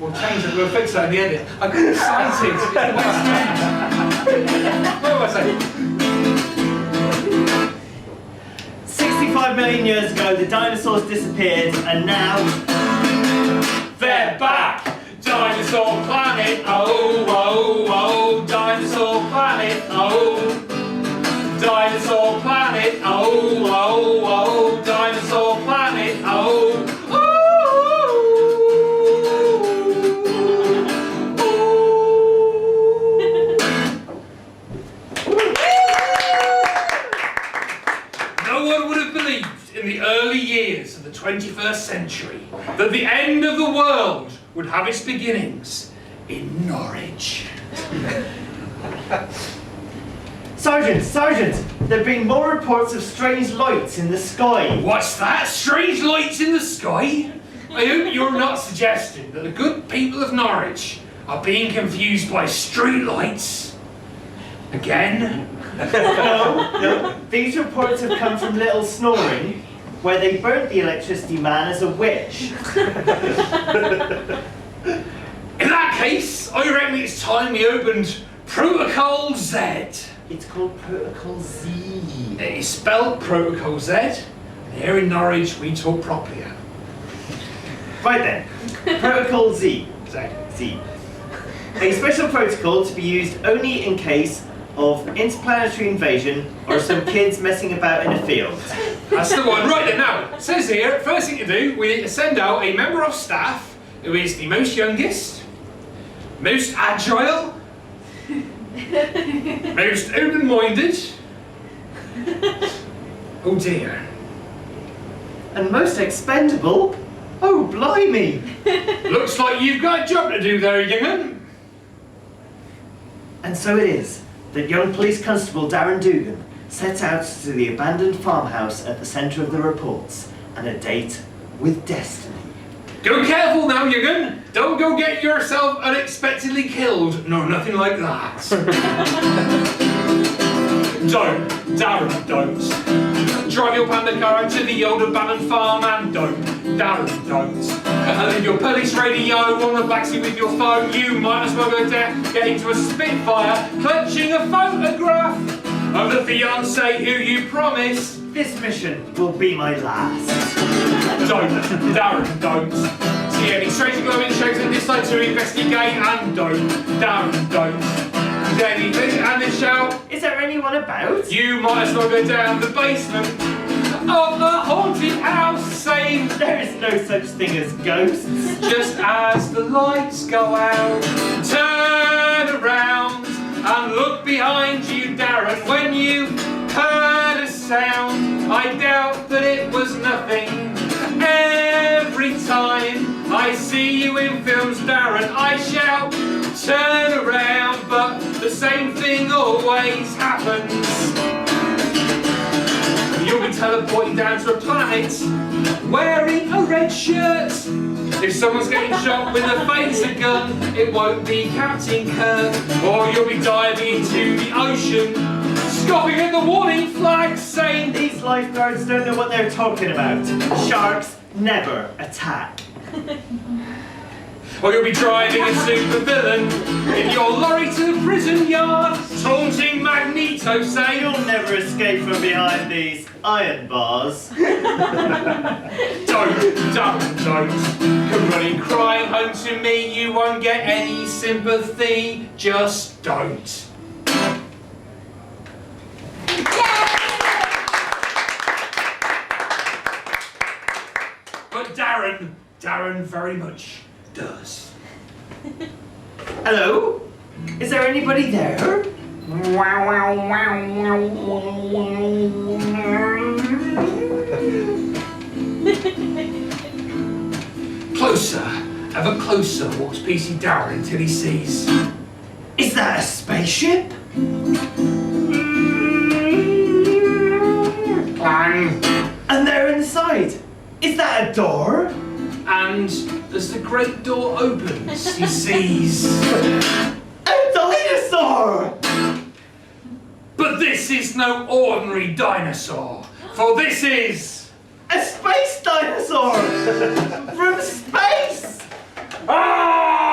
We'll change it, we'll fix that in the edit. I got excited. What was I saying? 65 million years ago, the dinosaurs disappeared, and now they're back! Dinosaur Planet, oh, oh, oh, Dinosaur Planet, oh. Dinosaur Planet, oh, oh, oh, Dinosaur Planet, oh. No one would have believed in the early years of the 21st century that the end of the world would have its beginnings in Norwich. Sergeant, there have been more reports of strange lights in the sky. What's that? Strange lights in the sky? I hope you're not suggesting that the good people of Norwich are being confused by street lights. Again? No. These reports have come from Little Snoring, where they burnt the electricity man as a witch. In that case, I reckon it's time we opened Protocol Z. It's called Protocol Z. It is spelled Protocol Z. Here in Norwich, we talk properly. Right then, Protocol Z. Z. A special protocol to be used only in case of interplanetary invasion or some kids messing about in a field. That's the one. Right then, now, it says here, first thing to do, we need to send out a member of staff who is the most youngest, most agile, most open-minded. Oh dear. And most expendable. Oh, blimey. Looks like you've got a job to do there, young'un. And so it is that young police constable Darren Dugan sets out to the abandoned farmhouse at the centre of the reports and a date with destiny. Go careful now, young'un. Don't go get yourself unexpectedly killed. No, nothing like that. Don't. Darren, don't. Drive your panda car out to the old abandoned farm and don't. Darren, don't. And leave your police radio on the backseat with your phone. You might as well go down, get into a Spitfire, clutching a photograph of the fiancé who you promised. This mission will be my last. Don't. Darren, don't. See any strange glowing shapes and decide to investigate and don't. Darren, don't. Anything and then shout, is there anyone about? You might as well go down the basement of the haunted house saying, there is no such thing as ghosts. Just as the lights go out, turn around and look behind you, Darren, when you heard a sound. I doubt that it was nothing. Every time I see you in films, Darren, I shout, turn around, but the same thing always happens. You'll be teleporting down to a planet wearing a red shirt. If someone's getting shot with a phaser gun, it won't be Captain Kirk. Or you'll be diving into the ocean, scoffing at the warning flag, saying, these lifeguards don't know what they're talking about. Sharks never attack. Or you'll be driving a supervillain in your lorry to the prison yard, taunting Magneto, saying, you'll never escape from behind these iron bars. Don't. Come running crying home to me, you won't get any sympathy, just don't. But Darren very much does. Hello? Is there anybody there? Closer, ever closer walks PC Darren until he sees. Is that a spaceship? Clang! And they're inside. Is that a door? And as the great door opens, he sees a dinosaur! But this is no ordinary dinosaur, for this is a space dinosaur! From space! Ah!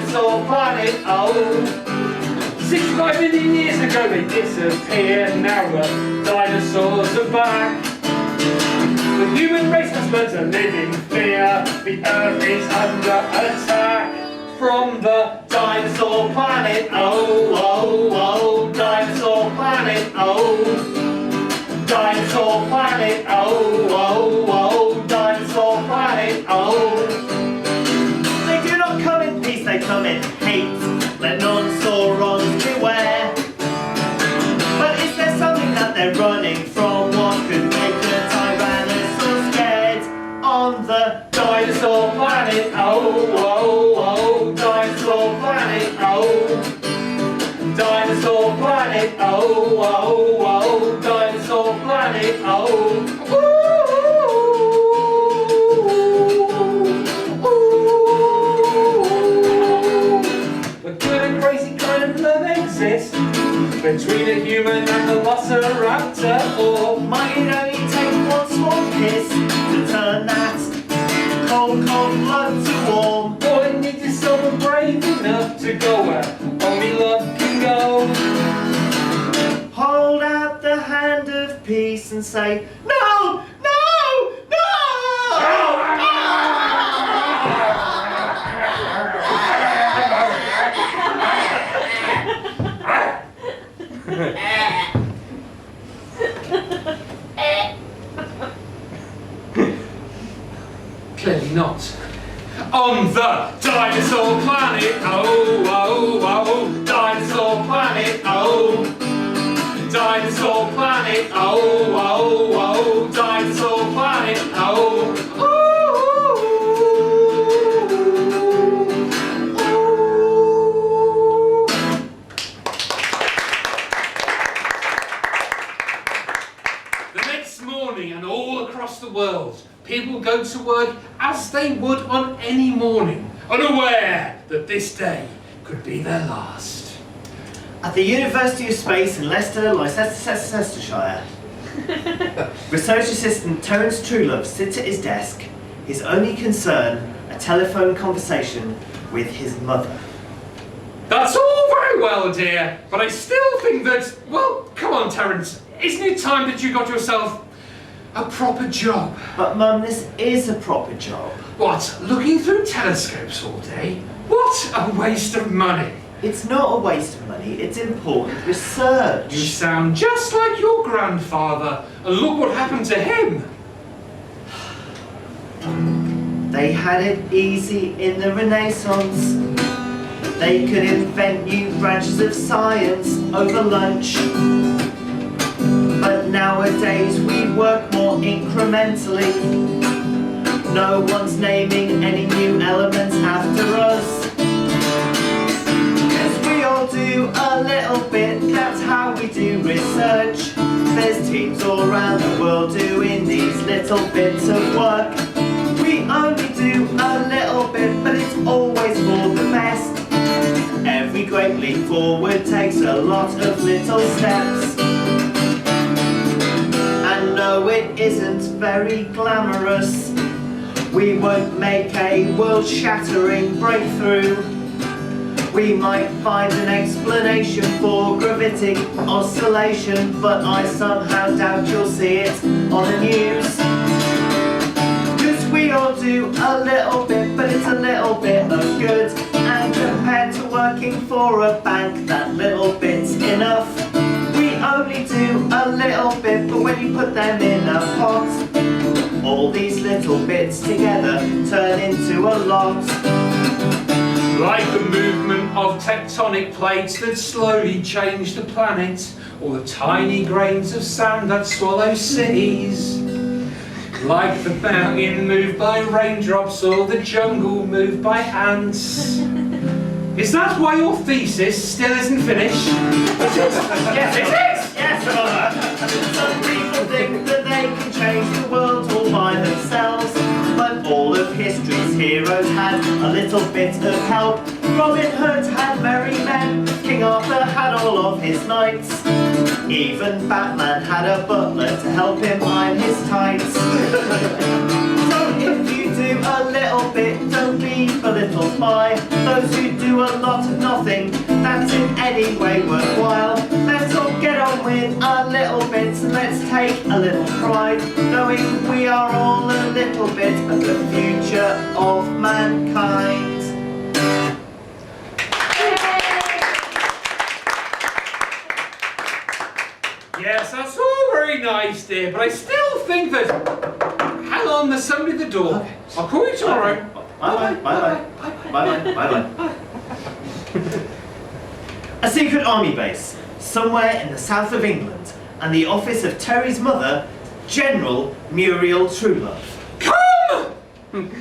Dinosaur Planet, oh. 65 million years ago they disappeared, now the dinosaurs are back. The human race has learned to live in fear, the earth is under attack. From the Dinosaur Planet, oh, oh, oh, Dinosaur Planet, oh. Dinosaur Planet, oh, oh, oh, Dinosaur Planet, oh. They do not come in peace, they come in hate. Let non-saurons beware. But is there something that they're running from? What could make the Tyrannosaur scared? On the Dinosaur Planet, oh, oh, oh, Dinosaur Planet, oh. Dinosaur Planet, oh, oh, oh, Dinosaur Planet, oh. A good and crazy kind of love exists between a human and the velociraptor, or might it only take one small kiss to turn that cold, cold blood to warm? all it needs is someone brave enough to go where only love can go. Hold out the hand of peace and say, no, no, no! Clearly not. On the Dinosaur Planet, oh, oh, oh, Dinosaur Planet, oh. Dinosaur Planet, oh, oh, oh, Dinosaur Planet, oh. The next morning and all across the world, people go to work as they would on any morning, unaware that this day could be their last. At the University of Space in Leicestershire, research assistant Terence Truelove sits at his desk, his only concern a telephone conversation with his mother. That's all very well, dear, but I still think that, well, come on, Terence, isn't it time that you got yourself a proper job? But Mum, this is a proper job. What, looking through telescopes all day? What a waste of money. It's not a waste of money, it's important research. You sound just like your grandfather, and look what happened to him. They had it easy in the Renaissance. They could invent new branches of science over lunch. But nowadays we work more incrementally. No one's naming any new elements after us. 'Cause we all do a little bit, that's how we do research. There's teams all around the world doing these little bits of work. We only do a little bit, but it's always for the best. Every great leap forward takes a lot of little steps. And no, it isn't very glamorous. We won't make a world-shattering breakthrough. We might find an explanation for gravitic oscillation, but I somehow doubt you'll see it on the news. 'Cause we all do a little bit, but it's a little bit of good. And compared to working for a bank, that little bit's enough. We only do a little bit, but when you put them in a pot, all these little bits together turn into a lot. Like the movement of tectonic plates that slowly change the planet, or the tiny grains of sand that swallow cities. Like the mountain moved by raindrops, or the jungle moved by ants. Is that why your thesis still isn't finished? Yes, it is! Yes, Mother! Some people think that they can change the world all by themselves, but all of history's heroes had a little bit of help. Robin Hood had merry men, King Arthur had all of his knights. Even Batman had a butler to help him iron his tights. So if you do a little bit, don't be belittled by those who do do a lot of nothing that's in any way worthwhile. Let's all get on with our little bits and let's take a little pride, knowing we are all a little bit of the future of mankind. Yes, that's all very nice, dear, but I still think that... Hang on, there's somebody at the door. Okay. I'll call you tomorrow. Bye-bye, bye-bye, bye-bye, bye-bye. A secret army base, somewhere in the south of England, and the office of Terry's mother, General Muriel Truelove. Come!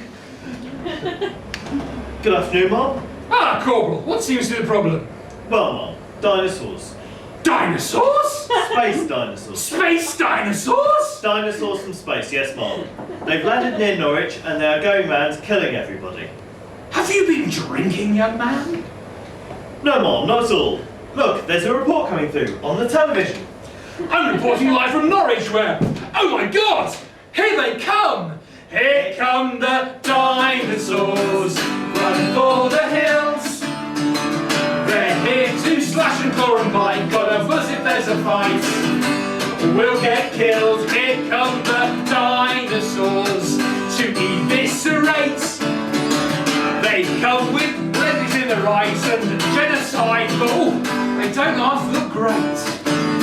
Good afternoon, Mom. Ah, Corporal, what seems to be the problem? Well, Mom, dinosaurs. Dinosaurs? Space dinosaurs. Space dinosaurs? Dinosaurs from space, yes, Mom. They've landed near Norwich and they are going round killing everybody. Have you been drinking, young man? No, Mom, not at all. Look, there's a report coming through on the television. I'm reporting live from Norwich where... Oh my God! Here they come! Here come the dinosaurs, running for the hills. They're here to slash and claw and bite, God of us if there's a fight. We'll get killed, here come the dinosaurs to eviscerate. They come with legs in their eyes and genocide, but oh, they don't half look great.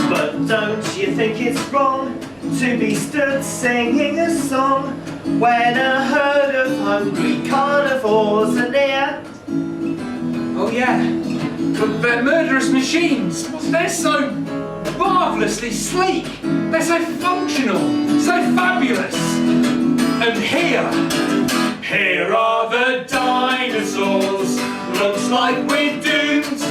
But don't you think it's wrong to be stood singing a song when a herd of hungry carnivores are near? Oh yeah, but they're murderous machines. They're so marvellously sleek. They're so functional, so fabulous. And here are the dinosaurs. Looks like we're doomed.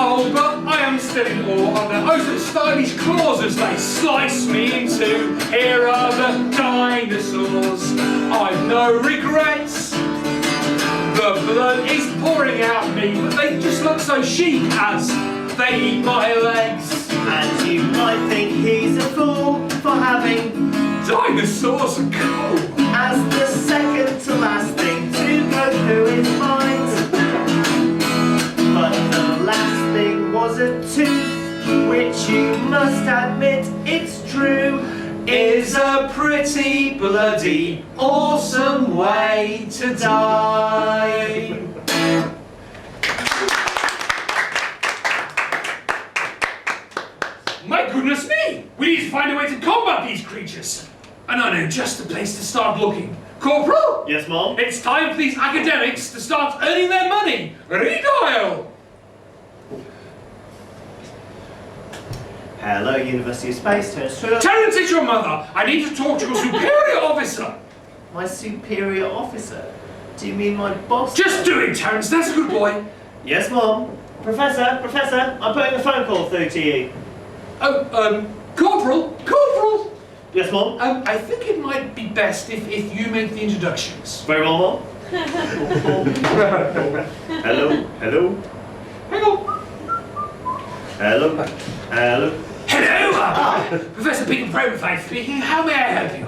Oh, but I am still in awe of their oh so stylish claws as they slice me in two. Here are the dinosaurs. I've no regrets. The blood is pouring out of me, but they just look so chic as they eat my legs. And you might think he's a fool for having Dinosaurs are cool. as the second to last thing to go through his mind. But the last thing was a tooth, which you must admit it's true, Is a pretty bloody awesome way to die. My goodness me! We need to find a way to combat these creatures. And I know just the place to start looking. Corporal? Yes, Mom? It's time for these academics to start earning their money. Redial! Hello, University of Space, Terence Truelove. Terence, it's your mother. I need to talk to your superior officer. My superior officer? Do you mean my boss? Just do it, Terence. That's a good boy. Yes, Mom. Professor, I'm putting a phone call through to you. Oh, Corporal? Yes, Mom? I think it might be best if you make the introductions. Very well, Mom. Hello. Hello. Professor Peter Prototype speaking. How may I help you?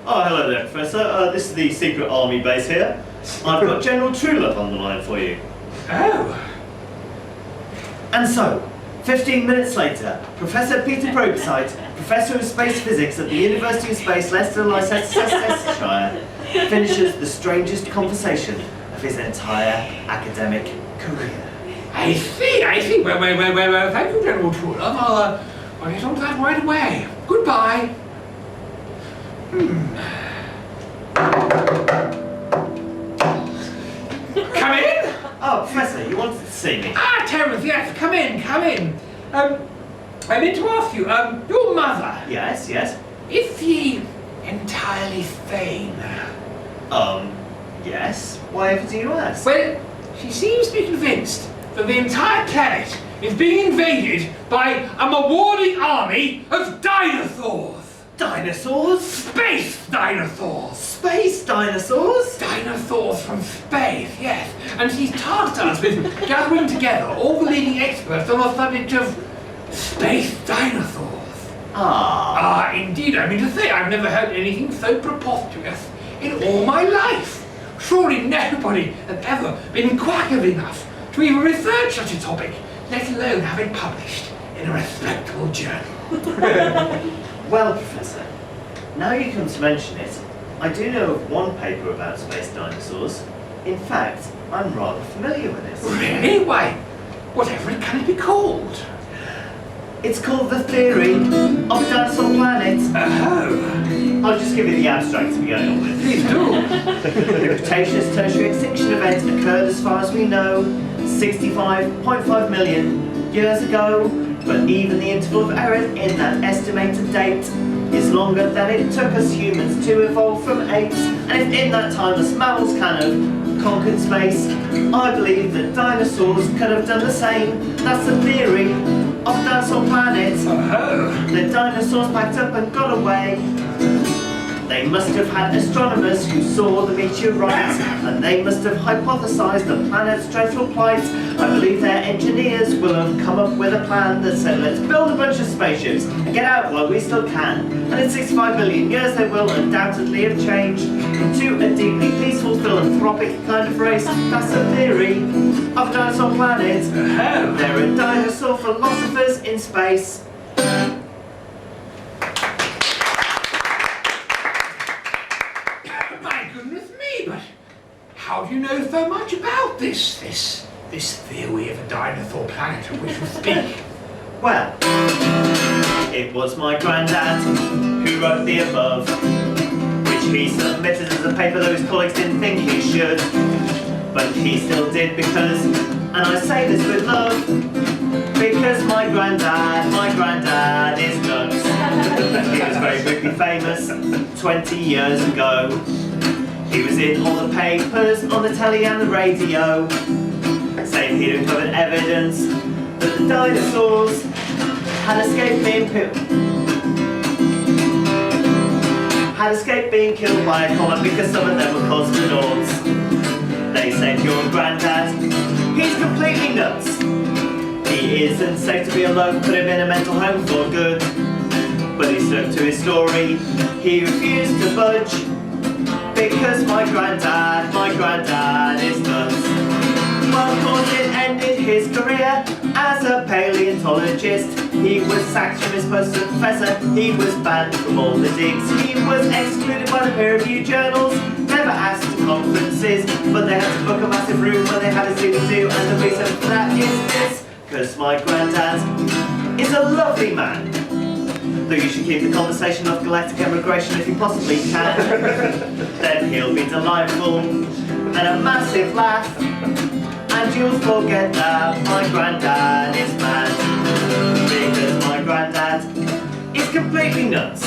Oh, hello there, Professor. This is the secret army base here. I've got General Truelove on the line for you. Oh. And so, 15 minutes later, Professor Peter Probesite, Professor of Space Physics at the University of Space, Leicestershire, finishes the strangest conversation of his entire academic career. I see. Well, thank you, General Truelove. I'll get on to that right away. Goodbye. Come in? Oh, Professor, you wanted to see me? Ah, Terence, yes, come in. I meant to ask you, your mother, Yes. is she entirely sane? Yes. Why ever do you ask? Well, she seems to be convinced that the entire planet is being invaded by a marauding army of dinosaurs. Dinosaurs? Space dinosaurs. Space dinosaurs? Dinosaurs from space, yes. And she's tasked us with gathering together all the leading experts on the subject of space dinosaurs. Indeed, I mean to say, I've never heard anything so preposterous in all my life. Surely nobody had ever been quackable enough to even research such a topic, let alone have it published in a respectable journal. Well, Professor, now you come to mention it, I do know of one paper about space dinosaurs. In fact, I'm rather familiar with it. Really? Why, whatever it can be called? It's called The Theory of Dinosaur Planet. Oh. I'll just give you the abstract to be going on with. Please do. The Cretaceous Tertiary extinction event occurred, as far as we know, 65.5 million years ago, but even the interval of error in that estimated date is longer than it took us humans to evolve from apes. And if in that time us mammals kind of conquered space, I believe that dinosaurs could have done the same. That's the theory of Dinosaur Planet. Oh. The dinosaurs packed up and got away. They must have had astronomers who saw the meteorites, and they must have hypothesized the planet's dreadful plight. I believe their engineers will have come up with a plan that said, let's build a bunch of spaceships and get out while we still can. And in 65 million years they will undoubtedly have changed into a deeply peaceful, philanthropic kind of race. That's the theory of Dinosaur Planet. Oh. There are dinosaur philosophers in space. How do you know so much about this theory of a dinosaur planet of which we speak? Well, it was my granddad who wrote the above, which he submitted as a paper that his colleagues didn't think he should, but he still did because, and I say this with love, because my granddad is nuts. He was very quickly famous 20 years ago. He was in all the papers, on the telly and the radio, saying he'd uncovered evidence that the dinosaurs had escaped being killed by a comet because some of them were cosmonauts. They said, your granddad, he's completely nuts. He isn't safe to be alone, put him in a mental home for good. But he stuck to his story, he refused to budge. Because my granddad is nuts. Well, of course it ended his career as a paleontologist. He was sacked from his post as a professor. He was banned from all the digs. He was excluded by the peer-reviewed journals. Never asked to conferences, but they had to book a massive room when they had a thing to do. And the reason for that is this, because my granddad is a lovely man. Though you should keep the conversation off galactic emigration if you possibly can. Then he'll be delightful and a massive laugh, and you'll forget that my granddad is mad. Because my granddad is completely nuts.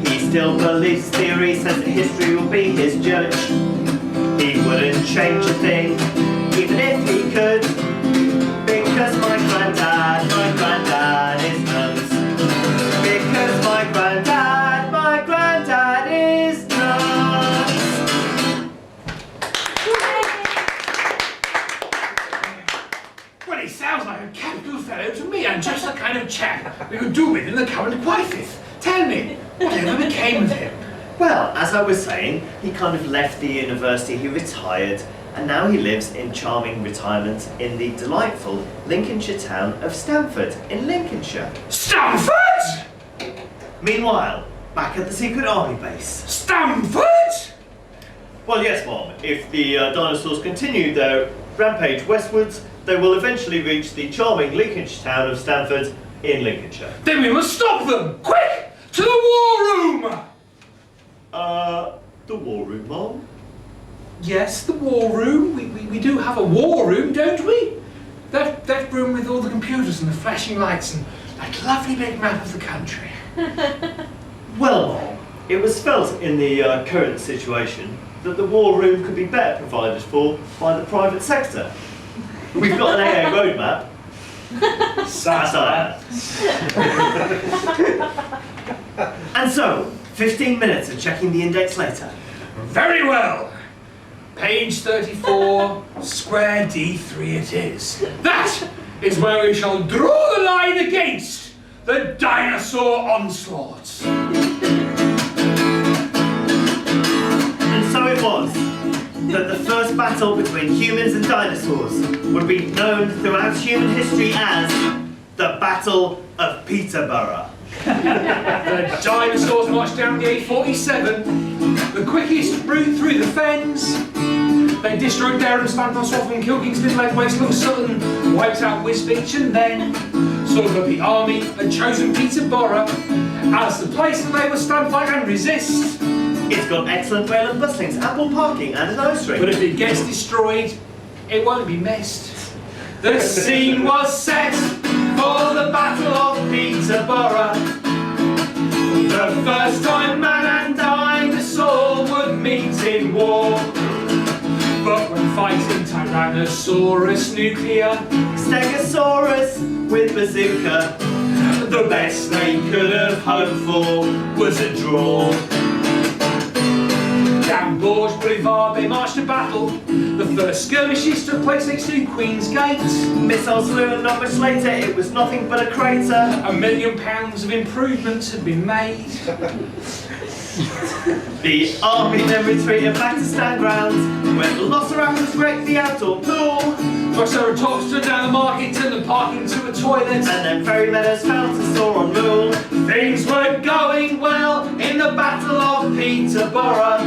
He still believes theory, says that history will be his judge. He wouldn't change a thing, even if he could. Because my granddad is nuts. Because my granddad is nuts. Well, he sounds like a capital fellow to me, and just the kind of chap we could do with in the current crisis. Tell me, whatever became of him? Well, as I was saying, he kind of left the university, he retired, and now he lives in charming retirement in the delightful Lincolnshire town of Stamford in Lincolnshire. Stamford? Meanwhile, back at the secret army base. Stamford? Well, yes, Mom. If the dinosaurs continue their rampage westwards, they will eventually reach the charming Lincolnshire town of Stamford in Lincolnshire. Then we must stop them! Quick! To the war room! The war room, Mom? Yes, the war room. We do have a war room, don't we? That room with all the computers and the flashing lights and that lovely big map of the country. Well, Mom, it was felt in the current situation that the war room could be better provided for by the private sector. We've got an AA roadmap. Satire. And so, 15 minutes of checking the index later. Very well. Page 34, square D3 it is. That is where we shall draw the line against the dinosaur onslaughts. And so it was. that the first battle between humans and dinosaurs would be known throughout human history as the Battle of Peterborough. The dinosaurs marched down the A47, the quickest route through the fens. They destroyed Darren, Spanton, and Kilkingston, Lake Waste, Long Sutton, wiped out Wisbech, and then saw that the army had chosen Peterborough as the place that they would stand, fight and resist. It's got excellent rail and buslings, ample parking and an ice rink. But if it gets destroyed, it won't be missed. The scene was set for the Battle of Peterborough. The first time man and dinosaur would meet in war. But when fighting Tyrannosaurus nuclear, Stegosaurus with bazooka, the best they could have hoped for was a draw. Down Bourges Boulevard they marched to battle. The first skirmishes took place next to Queen's Gate. Missiles flew and not much later it was nothing but a crater. £1 million of improvements had been made. The army then retreated back to stand grounds where Velociraptors wrecked the outdoor pool. Triceratops turned down the market, turned the park into a toilet. And then Fairy Meadows found to soar on Mool. Things were going well in the Battle of Peterborough.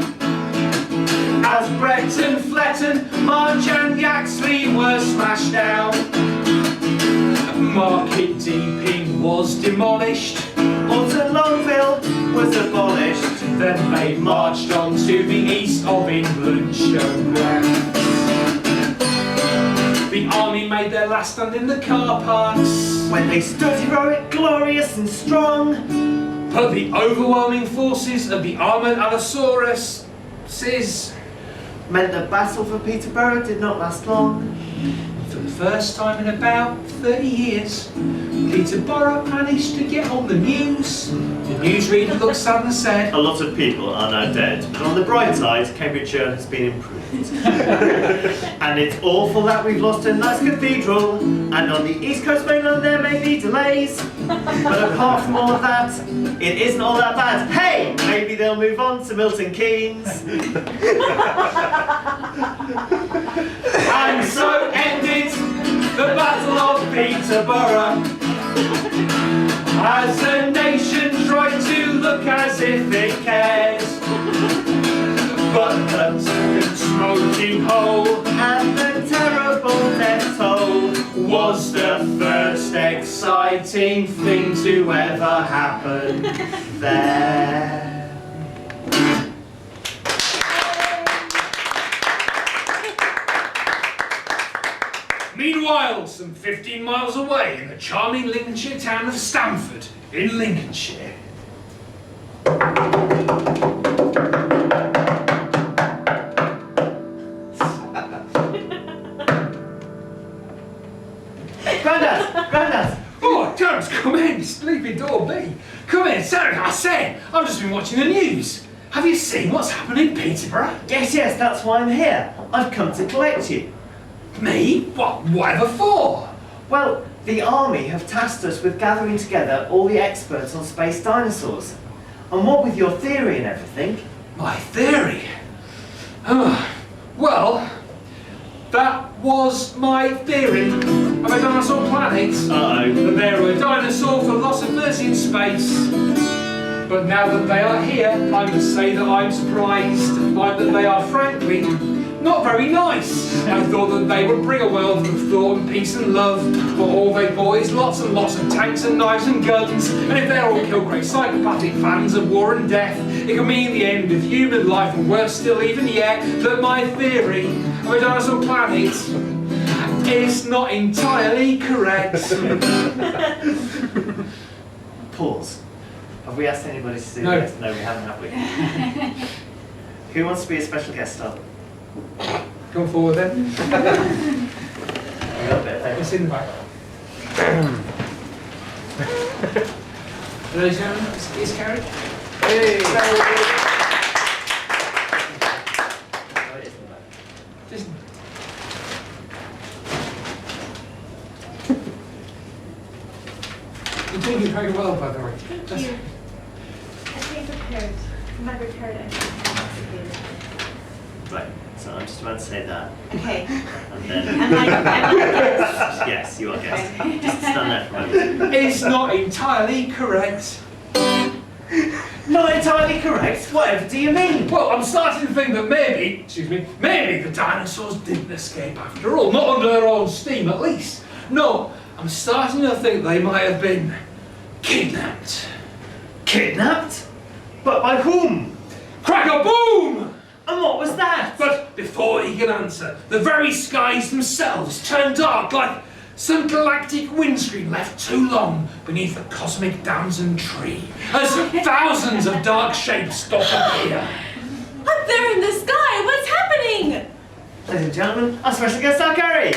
As Brett and Fletton, March and Yaxley were smashed down. Market Deeping was demolished. Alton Longville was abolished. Then they marched on to the East of England showgrounds. The army made their last stand in the car parks. When they stood heroic, glorious and strong. But the overwhelming forces of the armoured Allosaurus meant the battle for Peterborough did not last long. For the first time in about 30 years, Peterborough managed to get on the news. The newsreader looked sad and said, "A lot of people are now dead, but on the bright side, Cambridgeshire has been improved." And it's awful that we've lost a nice cathedral, and on the East Coast mainland there may be delays. But apart from all of that, it isn't all that bad. Hey, maybe they'll move on to Milton Keynes. And so ended the Battle of Peterborough. As a nation tried to look as if it cares. But the second smoking hole And the terrible death toll was the first exciting thing to ever happen there. Meanwhile, some 15 miles away in the charming Lincolnshire town of Stamford, in Lincolnshire. Grandad! Oh, Terence, come in, sleepy door B. Come in, sorry, I said, I've just been watching the news. Have you seen what's happened in Peterborough? Yes, that's why I'm here. I've come to collect you. Me? Whatever for? Well, the army have tasked us with gathering together all the experts on space dinosaurs. And what with your theory and everything? My theory? Well, that was my theory of a Dinosaur Planet. Uh-oh. That there were dinosaur philosophers in space. But now that they are here, I must say that I'm surprised to find that they are frankly not very nice. I thought that they would bring a wealth of thought and peace and love, but all they bought is lots and lots of tanks and knives and guns. And if they're all kill-great psychopathic fans of war and death, it can mean the end of human life, and worse still even yet, that my theory of a Dinosaur Planet is not entirely correct. Pause. Have we asked anybody to do No. this? No, we haven't, have we? Who wants to be a special guest star? Come forward then. We got a bit of paper. It's in the back. Ladies and gentlemen, it's carried. Hey! Just you're doing it very well, by the way. Thank you. I came prepared. I'm not prepared. I'm executed. Right. So I'm just about to say that. Okay. And then... Am I guest? Yes, you are guest. Okay. Just stand there for a moment. It's not entirely correct. Not entirely correct? Whatever do you mean? Well, I'm starting to think that maybe the dinosaurs didn't escape after all. Not under their own steam, at least. No, I'm starting to think they might have been kidnapped. Kidnapped? But by whom? Crack-a-boom! And what was that? But before he can answer, the very skies themselves turn dark like some galactic windscreen left too long beneath a cosmic damson tree, as thousands of dark shapes doth appear. Up there in the sky, what's happening? Ladies and gentlemen, our special guest star, Gary.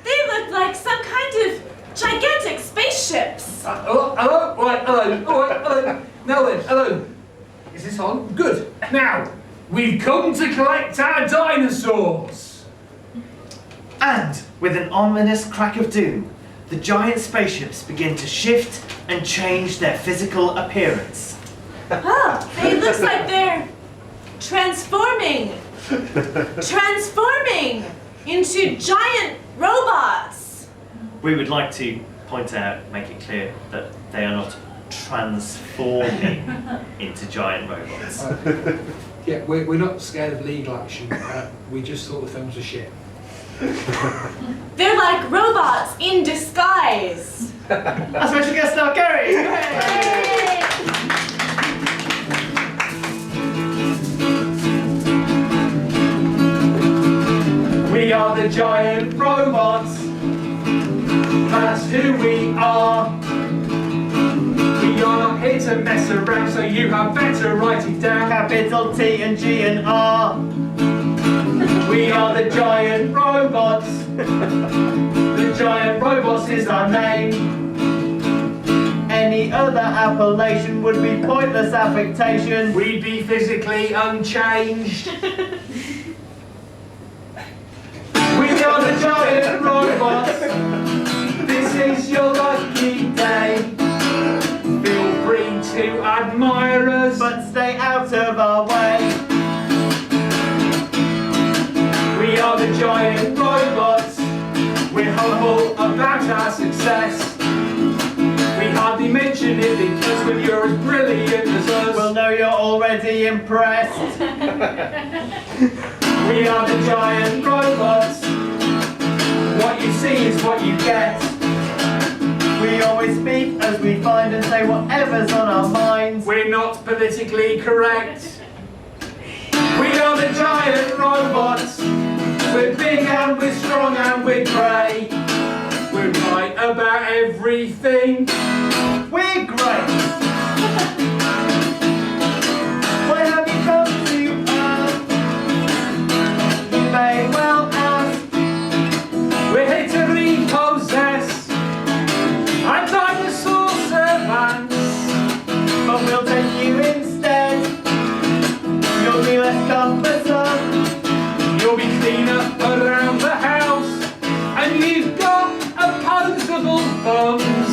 They look like some kind of gigantic spaceships. Hello? Right, hello. All right, hello. Now then, hello. Is this on? Good. Now, we've come to collect our dinosaurs. And with an ominous crack of doom, the giant spaceships begin to shift and change their physical appearance. Oh, it looks like they're transforming into giant robots. We would like to point out, make it clear that they are not transforming into giant robots. Yeah, we're not scared of legal action. We just thought the films were shit. They're like robots in disguise. Our special guest star, Gary. Yay! We are the giant robots. That's who we are. We are not here to mess around, so you had better write it down. Capital T and G and R. We are the giant robots. The giant robots is our name. Any other appellation would be pointless affectation. We'd be physically unchanged. We are the giant robots. This is your lucky day. Feel free to admire us, But stay out of our way. we are the giant robots. We're humble about our success. We hardly mention it because when you're as brilliant as us, We'll know you're already impressed. we are the giant robots. What you see is what you get. We always speak as we find and say whatever's on our minds. We're not politically correct. We are the giant robots. We're big and we're strong and we're grey. We're right about everything. We're great. Why have you come to Earth? You may well ask. We're here to repossess our dinosaur servants. But we'll take you instead. You'll be less cumbersome. You'll be cleaner around the house, and you've got opposable thumbs.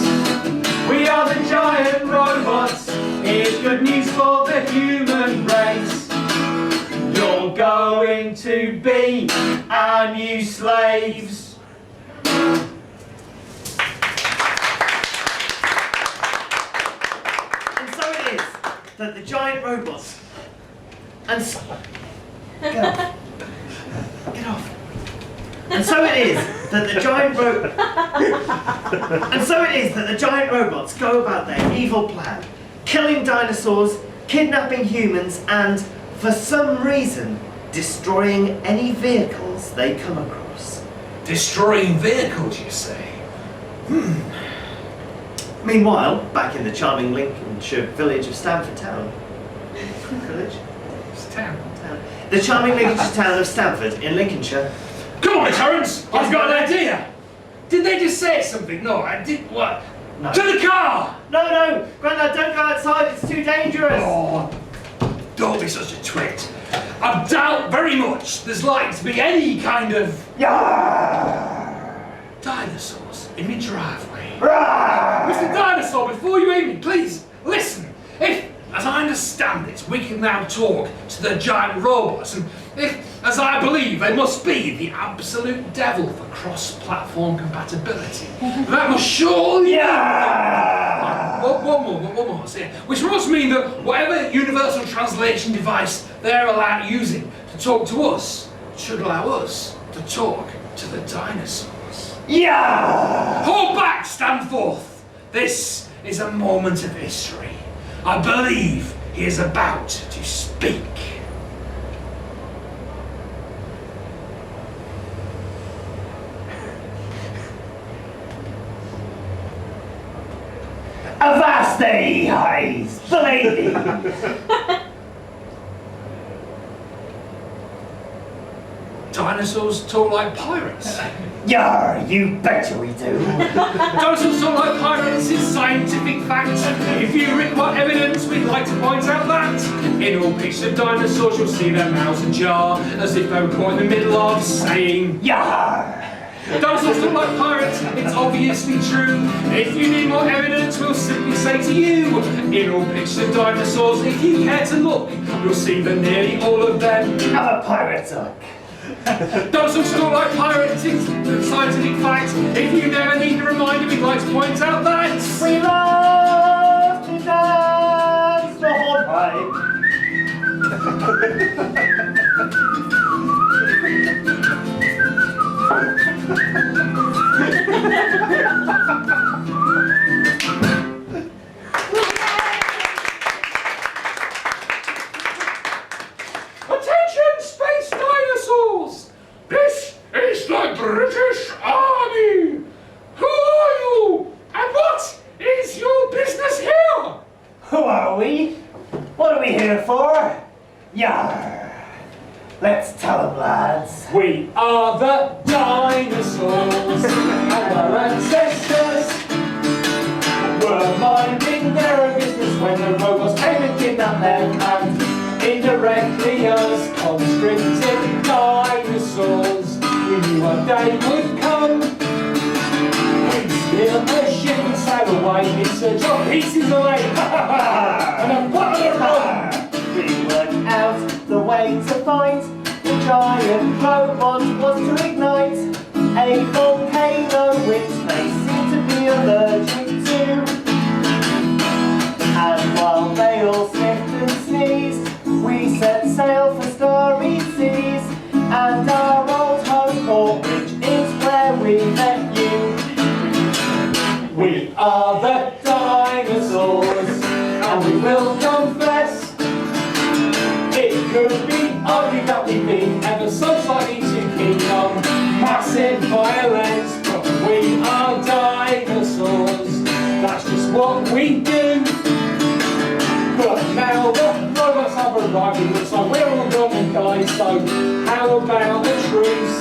We are the giant robots. Here's good news for the human race. You're going to be our new slaves. And so it is that the giant robots and so get off. Get off. And so it is that the giant robots go about their evil plan, killing dinosaurs, kidnapping humans, and for some reason destroying any vehicles they come across. Destroying vehicles, you say? Meanwhile, back in the charming Lincolnshire village of Stamford Town. Village? It's town. Town. The charming Lincolnshire town of Stamford in Lincolnshire. Come on, Terence! I've got an idea! Did they just say something? No, I did what? No. To the car! No, Grandad, don't go outside, it's too dangerous. Oh, don't be such a twit. I doubt very much there's like to be any kind of dinosaurs in my driveway. Mr. Dinosaur, before you eat me, please listen. If as I understand it, we can now talk to the giant robots, and if, as I believe, they must be the absolute devil for cross-platform compatibility, that must surely... Yeah! One more, see, which must mean that whatever universal translation device they're allowed using to talk to us should allow us to talk to the dinosaurs. Yeah! Hold back, stand forth. This is a moment of history. I believe he is about to speak. Avast thee, eyes, the lady! Dinosaurs talk like pirates. Yar, you betcha we do. Dinosaurs talk like pirates is scientific fact. If you require evidence, we'd like to point out that in all pictures of dinosaurs, you'll see their mouths ajar, as if they were caught in the middle of saying, Yar! dinosaurs look like pirates, it's obviously true. If you need more evidence, we'll simply say to you, in all pictures of dinosaurs, if you care to look, you'll see that nearly all of them have a pirate's hook. Dinosaurs look like pirates, it's a scientific fact. If you never need a reminder, we'd like to point out that We love to dance the hornpipe. Attention, space dinosaurs! This is the British Army! Who are you? And what is your business here? Who are we? What are we here for? Yar! Let's tell them, lads. We are the dinosaurs, and our ancestors Were minding their own business when the robots came and kidnapped them, and indirectly us conscripted dinosaurs. We knew one day would come. We'd steal the ship and sail away in search of pieces away. And a bottle of rum. We worked out the way to find the giant robot was to ignite a volcano which they seem to be allergic to. And while they all sniffed and sneezed, we set sail for starry seas. And our old home port, which is where we met you. We are the dinosaurs, and we will confess it could be argued that we've been ever so slightly too keen on massive violence, but we are dinosaurs. That's just what we do. But now the robots have arrived, it looks like we're all gonna die, so how about a truce?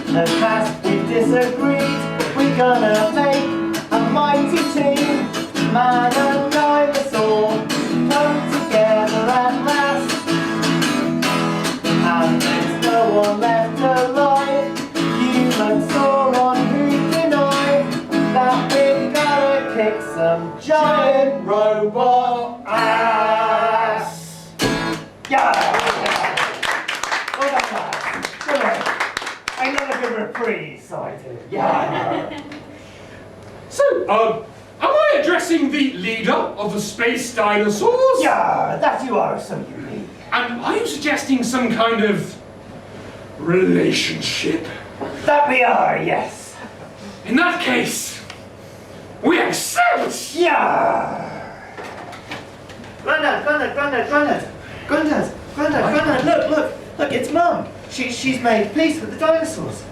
And as we disagreed, we're gonna make a mighty team. Man and dinosaur come together at last. And there's no one left alive, human Sauron, who deny that we're gonna kick some giant robot ass. Yeah! Well done, lads. Good one. Another good reprise, so I do. Yeah. So, am I addressing the leader of the space dinosaurs? Yeah, that you are, so you be. And are you suggesting some kind of relationship? That we are, yes. In that case, we accept! Yeah! Grandad, look, it's Mum. She's made peace with the dinosaurs.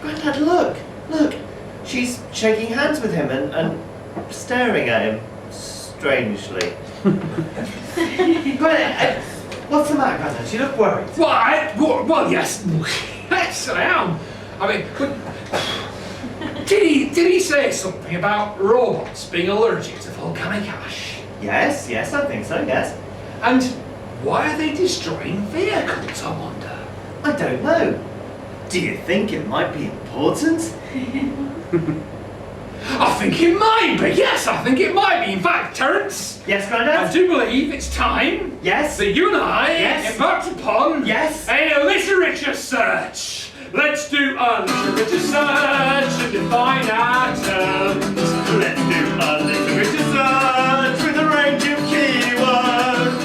Grandad, look. She's shaking hands with him and staring at him strangely. Grandad, what's the matter, Grandad? You look worried. Well, yes. Yes, I am. I mean, but did he say something about robots being allergic to volcanic ash? Yes, I think so, yes. And why are they destroying vehicles, I wonder? I don't know. Do you think it might be important? I think it might be. Yes, I think it might be. In fact, Terence. Yes, I Grandad? do believe it's time Yes? that you and I Yes. embarked upon Yes? a literature search. Let's do a literature search and define our terms. Let's do a literature search with a range of keywords.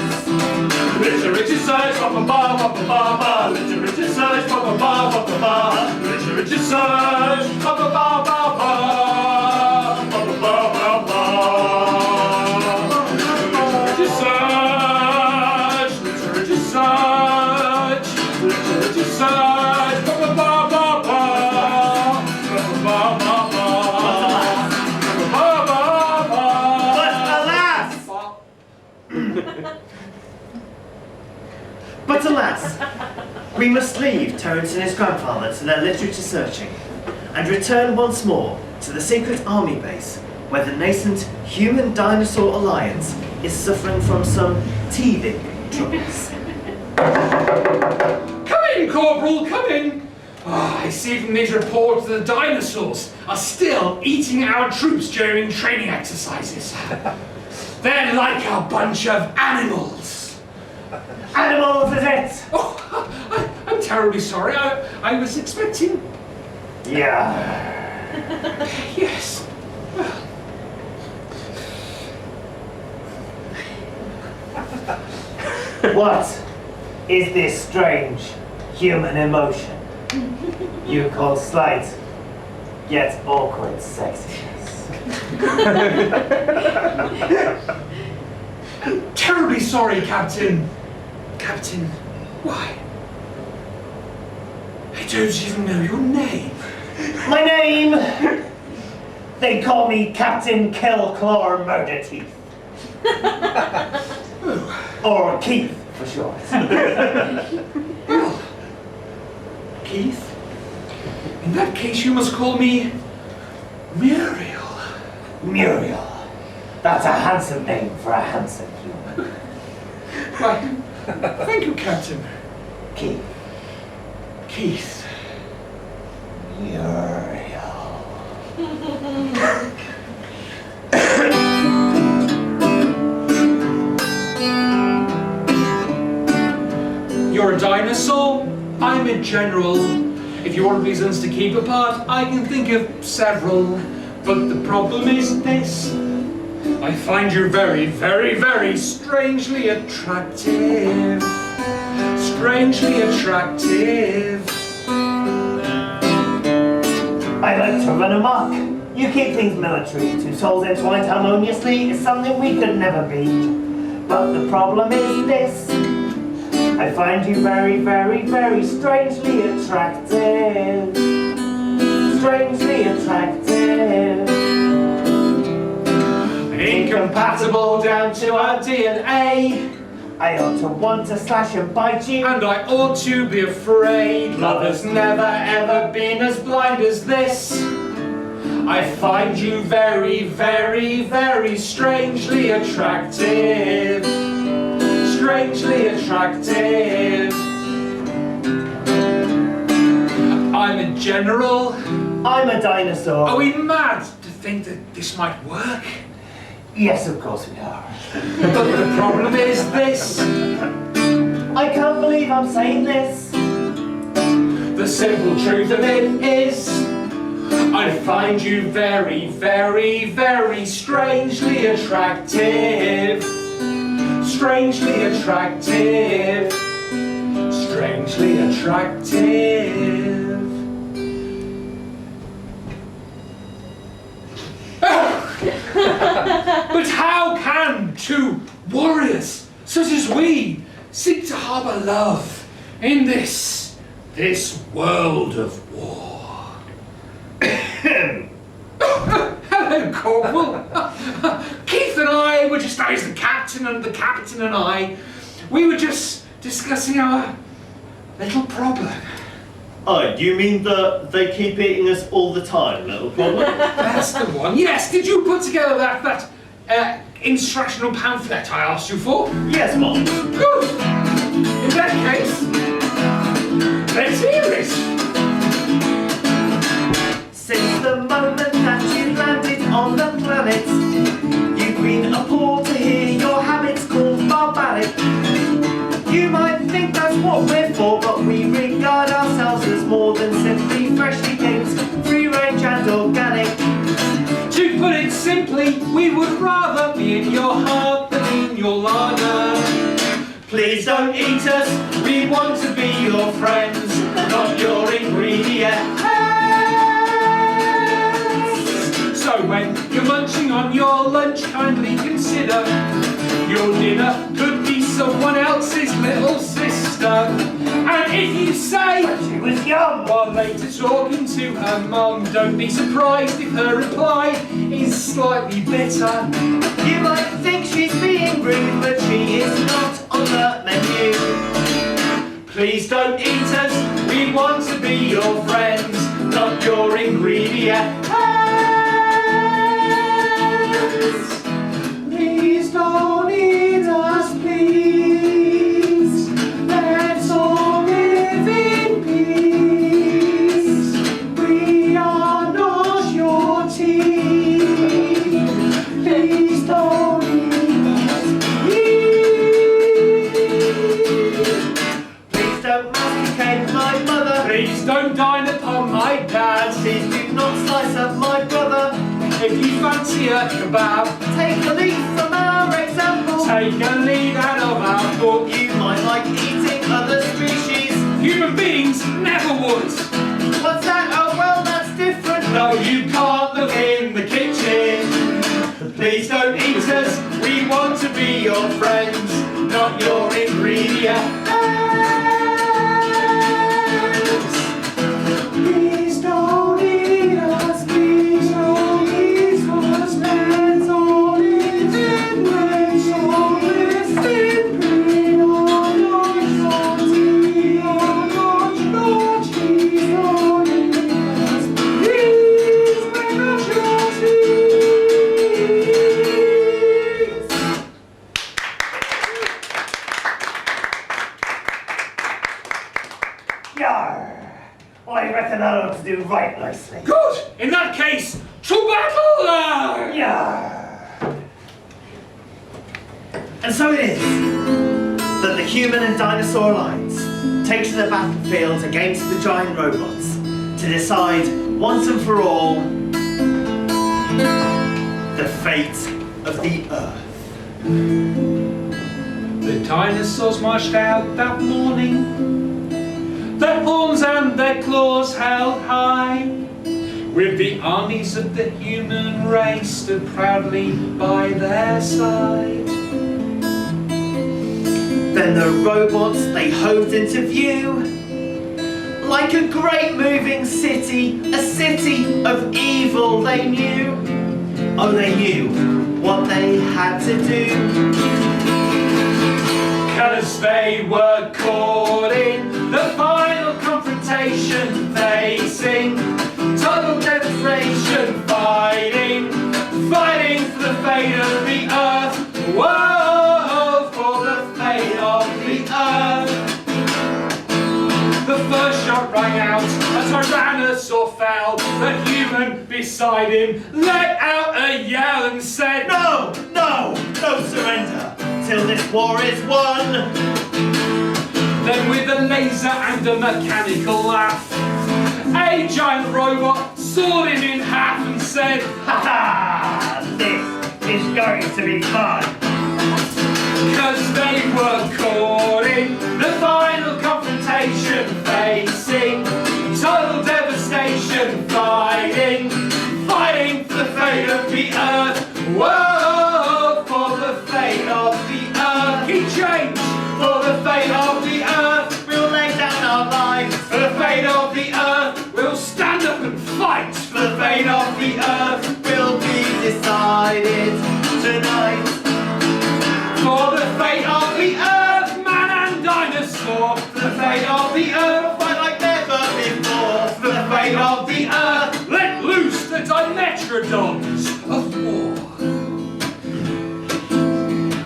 Literature search, ba ba ba ba ba ba ba. Literature search, ba ba ba ba ba ba. Literature search, ba ba ba ba ba. Ba ba ba ba ba. Literature search, literature search, literature search, ba ba ba ba ba. Ba ba ba ba ba. Ba ba ba ba. But alas! But alas, we must leave Terence and his grandfather to their literature searching and return once more to the secret army base where the nascent Human-Dinosaur Alliance is suffering from some teething troubles. Come in, Corporal, come in. I see from these reports that the dinosaurs are still eating our troops during training exercises. They're like a bunch of animals. Animals, is it? Oh, I'm terribly sorry. I was expecting... Yeah. Yes. What is this strange human emotion you call slight yet awkward sexiness? Terribly sorry, Captain. Captain, why? I don't even know your name. My name? They call me Captain Killclaw Murder Teeth. Or Keith for short. Well, Keith, in that case you must call me Muriel. Muriel. That's a handsome name for a handsome human. Why, thank you, Captain. Keith. Keith. Muriel. You're a dinosaur, I'm a general. If you want reasons to keep apart, I can think of several. But the problem is this. I find you very, very, very strangely attractive. Strangely attractive. I like to run amok. You keep things military. Two souls entwined harmoniously is something we could never be. But the problem is this. I find you very, very, very strangely attractive. Strangely attractive. Incompatible down to our DNA. I ought to want to slash and bite you. And I ought to be afraid. Love has never ever been as blind as this. I find you very, very, very strangely attractive. Strangely attractive. I'm a general. I'm a dinosaur. Are we mad to think that this might work? Yes, of course we are. But the problem is this. I can't believe I'm saying this. The simple truth of it is, I find you very, very, very strangely attractive. Strangely attractive. Strangely attractive. But how can two warriors such as we seek to harbour love in this world of war? Hello, Corporal. Keith and I were just, I was the captain and the captain and I, we were just discussing our little problem. Oh, do you mean that they keep eating us all the time, little problem? That's the one. Yes, did you put together that instructional pamphlet I asked you for? Yes, Mom. Good. In that case, let's hear it. Since the moment that you landed Please don't eat us, we want to be your friends, not your ingredients. So when you're munching on your lunch, kindly consider your dinner could be someone else's little sister. And if you say She was young. while later talking to her mum, don't be surprised if her reply is slightly bitter. You might think she's being rude, but she is not on the menu. Please don't eat us, we want to be your friends, not your ingredients. Please don't eat us, please. Let's all live in peace. We are not your team. Please don't eat us, please. Please don't masticate my mother. Please don't dine upon my dad. Please do not slice up my brother. If you fancy a kebab, Take a leaf from our example. take a lead out of our book. You might like eating other species. Human beings never would. What's that? Oh, well, that's different. No, you can't look in the kitchen. Please don't eat us. We want to be your friends, not your ingredients. Please don't eat us. Please don't eat us. Let's all live in grace. All live in green. All not salty. All not cheese. Don't eat us. Please, we're not your teeth. Yar! I reckon that ought to do right nicely. Good. In that case, to battle! Yar! And so it is that the human and dinosaur alliance take to the battlefield against the giant robots to decide once and for all the fate of the Earth. The dinosaurs marched out that morning, their horns and their claws held high, with the armies of the human race stood proudly by their side. Then the robots, they hove into view, like a great moving city, a city of evil they knew. Oh, they knew what they had to do. 'Cause they were caught in the final confrontation, facing total devastation, fighting for the fate of the Earth. Whoa, for the fate of the Earth. The first shot rang out, a Tyrannosaur fell. The human beside him let out a yell and said, "No, no, no surrender till this war is won." Then with a laser and a mechanical laugh, a giant robot sawed him in half and said, "Ha ha, this is going to be fun." 'Cause they were caught in the final confrontation, facing total devastation, fighting for the fate of the Earth. Whoa, for the fate of the Earth. Keep change for the fate of the Earth. We'll lay down our lives for the fate of the Earth. We'll stand up and fight for the fate of the Earth. Will be decided tonight. For the fate of the Earth, man and dinosaur. For the fate of the Earth, fight like never before. For the fate of the Earth, Let loose the Dimetrodons of war.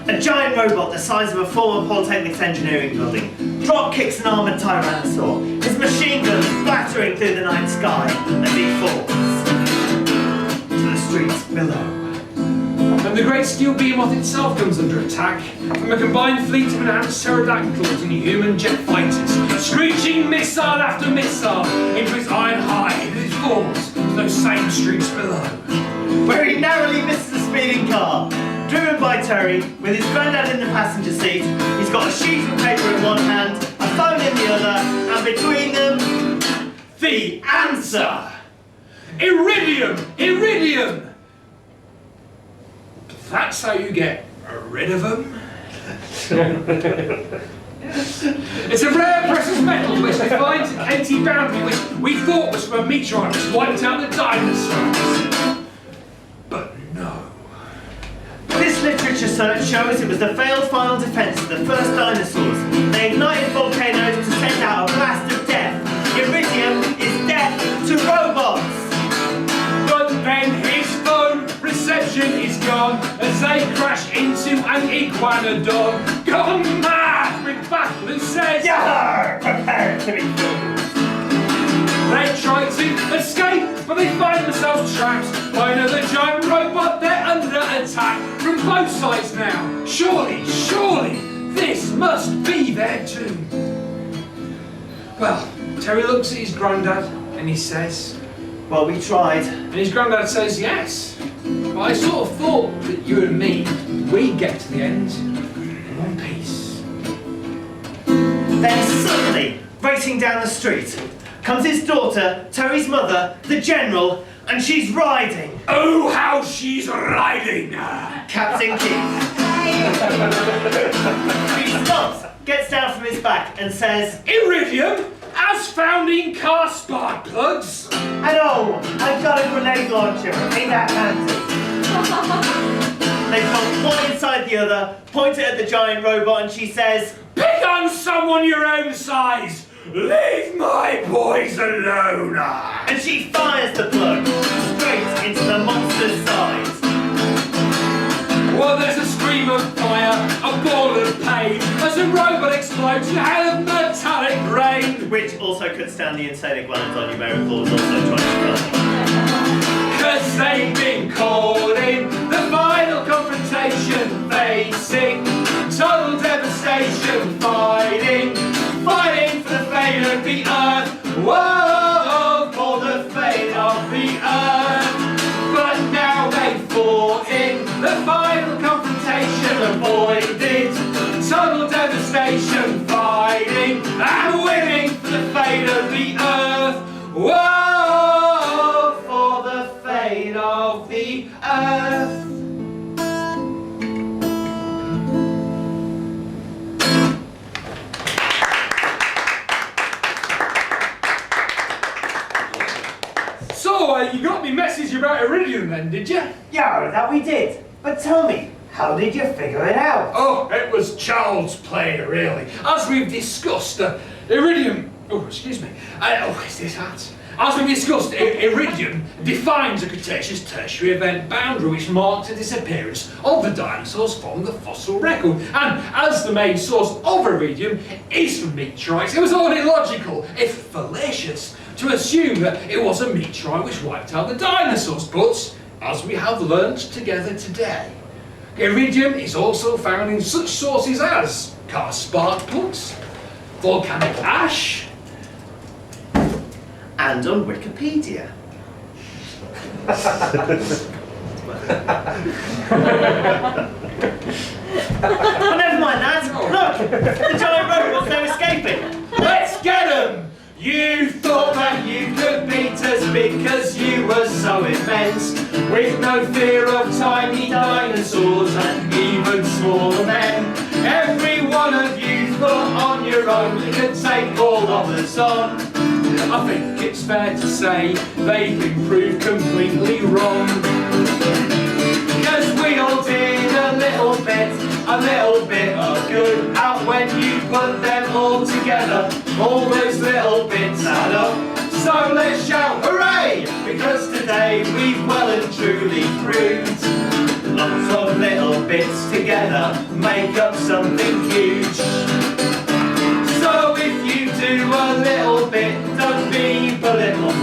a giant robot the size of a former Polytechnic's engineering building drop kicks an armoured Tyrannosaur, his machine guns splattering through the night sky as he falls to the streets below. And the great steel behemoth itself comes under attack from a combined fleet of enhanced pterodactyls and human jet fighters, screeching missile after missile into its iron hide as it falls to those same streets below. Where he narrowly misses a speeding car, driven by Terry, with his granddad in the passenger seat. He's got a sheet of paper in one hand, a phone in the other, and between them, the answer! Iridium! Iridium! That's how you get rid of them. It's a rare precious metal which defines a KT boundary which we thought was from a meteorite which wiped out the dinosaurs. But no. This literature search shows it was the failed final defense of the first dinosaurs. They ignited volcanoes to send out a blast of death. Iridium is death to robots. But then his phone reception is gone as they crash into an iguanodon. Gone mad with battle and says, Yar! Prepare to be killed. they try to escape, but they find themselves trapped by another giant robot. They're under attack from both sides now. Surely, surely, this must be their doom. Well, Terry looks at his granddad and he says, Well, we tried. and his granddad says, yes. But I sort of thought that you and me, we'd get to the end in one piece. Then suddenly, racing down the street, comes his daughter, Terry's mother, the General, and she's riding. Oh, how she's riding! Captain Keith. He stops, gets down from his back, and says, Iridium, as found in car spark plugs. And oh, I've got a grenade launcher. Ain't that handy? They put one inside the other, point it at the giant robot, and she says, Pick on someone your own size. Leave my boys alone. and she fires the plug straight into the monster's side. Well, there's a scream of fire, a ball of pain, as a robot explodes in a hail of metallic rain. Which also cuts down the insane iguanodon numerical was also trying to run. Cause they've been caught in the final confrontation, facing total devastation, fighting for the fate of the earth. Whoa, for the fate of the earth. But now they've fought in the final confrontation, avoided total devastation, fighting and winning for the fate of the earth. Whoa, for the fate of the earth. So, you got me message about Iridium then, did you? Yeah, that we did. But tell me, how did you figure it out? Oh, it was child's play, really. As we've discussed, Iridium... Oh, excuse me. Is this hat? As we've discussed, Iridium defines a Cretaceous tertiary event boundary which marked the disappearance of the dinosaurs from the fossil record. And as the main source of Iridium is from meteorites, it was only logical, if fallacious, to assume that it was a meteorite which wiped out the dinosaurs. But, as we have learnt together today, Iridium is also found in such sources as car spark plugs, volcanic ash, And on Wikipedia. Oh, never mind that. Look, the giant robots, they're escaping. Let's get 'em! You thought that you could beat us because you were so immense, with no fear of tiny dinosaurs and even smaller men. Every one of you thought on your own you could take all of us on. I think it's fair to say they've been proved completely wrong. Cause we all did a little bit of good out when you put them all together. All those little bits add up. So let's shout hooray! Because today we've well and truly proved lots of little bits together make up something huge. So if you do a little bit, don't be belittled.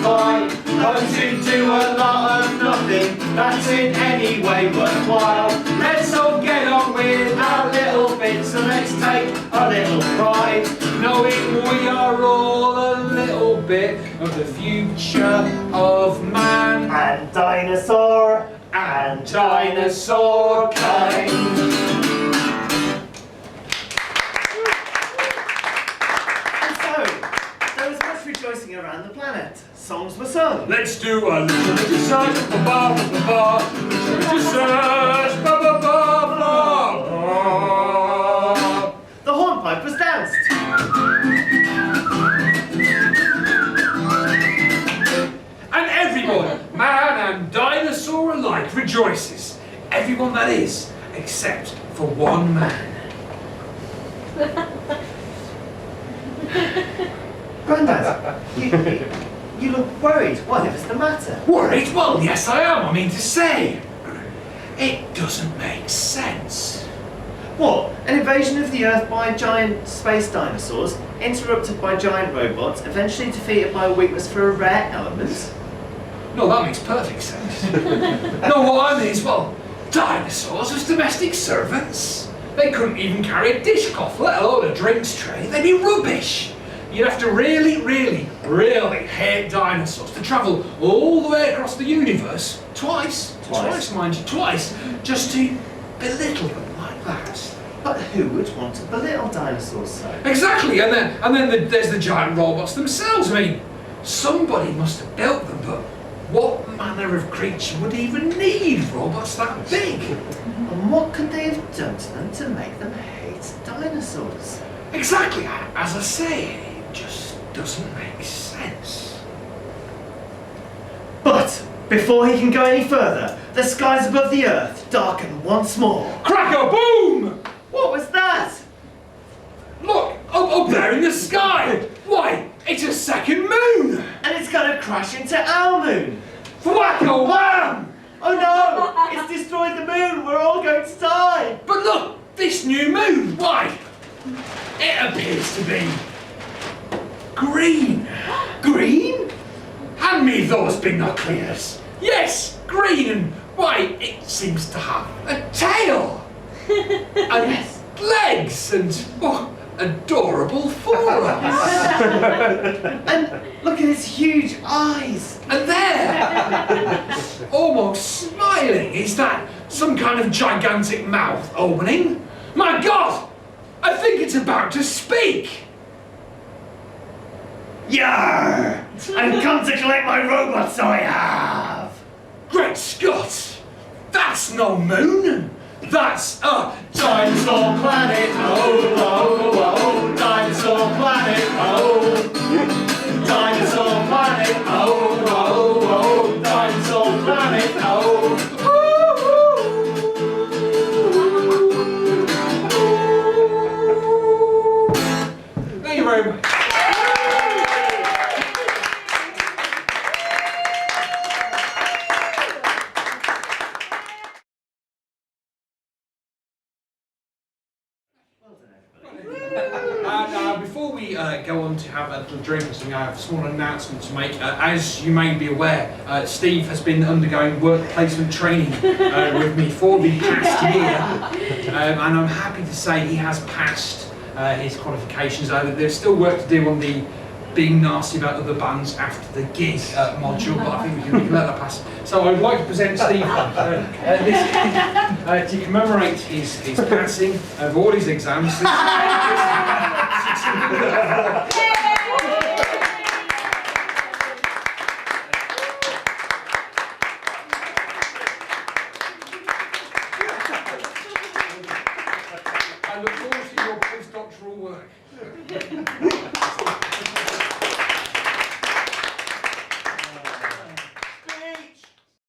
Those who do a lot of nothing that's in any way worthwhile. Let's all get on with our little bits and let's take a little pride, knowing we are all a little bit of the future of man And dinosaur. and and dinosaur kind. And so, there was much rejoicing around the planet. Songs were sung. Let's do a little bit of search, little search, The hornpipers danced. And everyone, man and dinosaur alike, rejoices. Everyone that is, except for one man. Grandad, you look worried. Whatever's the matter? Worried? Well, yes I am, I mean to say. It doesn't make sense. What? An invasion of the Earth by giant space dinosaurs, interrupted by giant robots, eventually defeated by a weakness for a rare element? No, that makes perfect sense. No, what I mean is, well, dinosaurs as domestic servants. They couldn't even carry a dishcloth, let alone a drinks tray. They'd be rubbish. You'd have to really, really, really hate dinosaurs to travel all the way across the universe, twice, mind you, twice, just to belittle them like that. But who would want to belittle dinosaurs so? Exactly, and then there's the giant robots themselves. I mean, somebody must have built them, but what manner of creature would even need robots that big? And what could they have done to them to make them hate dinosaurs? Exactly, as I say, it just doesn't make sense. But before he can go any further, the skies above the Earth darken once more. Crack-a-boom! What was that? Look, up there in the sky! Why, it's a second moon! And it's gonna crash into our moon. Whack-a-wham! Oh no! It's destroyed the moon! We're all going to die! But look, this new moon, why? It appears to be green. Green? Hand me those binoculars. Yes, green, and why, it seems to have a tail. And legs, and adorable forearms. And look at his huge eyes. And there, almost smiling, is that some kind of gigantic mouth opening? My God, I think it's about to speak. Yarr! I've come to collect my robots, so I have. Great Scott, that's no moon. That's a Dinosaur Planet. Oh, oh, oh, Dinosaur Planet. Oh, Dinosaur Planet. Oh, oh, oh, Dinosaur Planet. Oh. Thank you very much. Before we go on to have a little drink or something, I have a small announcement to make. As you may be aware, Steve has been undergoing work placement training with me for the past year, and I'm happy to say he has passed his qualifications. There's still work to do on the being nasty about other bands after the gig module, but I think we can let that pass. So I'd like to present Steve this to commemorate his passing of all his exams. I look forward to your postdoctoral work.